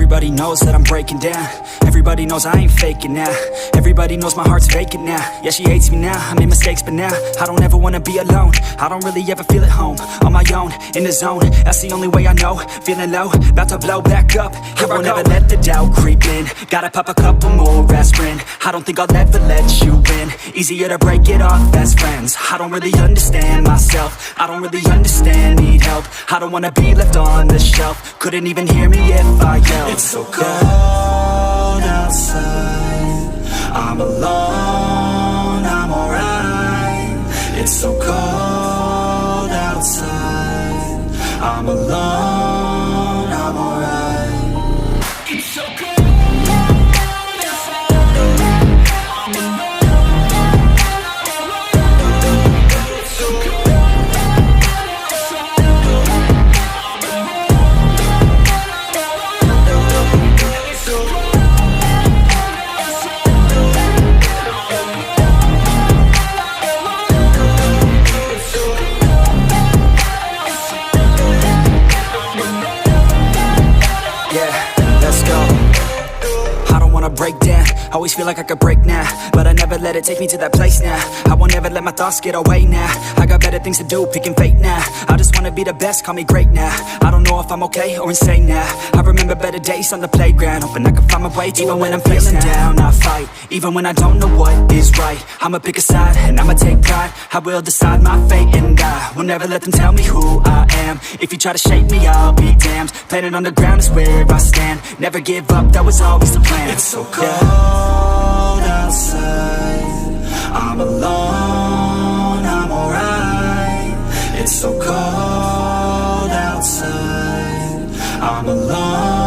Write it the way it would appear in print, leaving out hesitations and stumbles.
Everybody knows that I'm breaking down. Everybody knows I ain't faking now. Everybody knows my heart's vacant now. Yeah, she hates me now, I made mistakes but now I don't ever wanna be alone. I don't really ever feel at home. On my own, in the zone, that's the only way I know. Feeling low, about to blow back up. Here I won't ever let the doubt creep in. Gotta pop a couple more aspirin. I don't think I'll ever let you in. Easier to break it off best friends. I don't really understand myself. I don't really understand, need help. I don't wanna be left on the shelf. Couldn't even hear me if I yelled. It's so cold outside, I'm alone, I'm alright. It's so cold outside, I'm alone, I'm alright. It's so cold. Break down, always feel like I could break now, but I never let it take me to that place now. I won't ever let my thoughts get away now. I got better things to do, picking fate now. I just wanna be the best, call me great now. I don't know if I'm okay or insane now. I remember better days on the playground, hoping I can find my way. Even when I'm feeling down, I fight. Even when I don't know what is right, I'ma pick a side and I'ma take pride. I will decide my fate and I will never let them tell me who I am. If you try to shape me, I'll be damned. Planet on the ground is where I stand. Never give up, that was always the plan. It's so cold outside, I'm alone, I'm alright. It's so cold outside, I'm alone.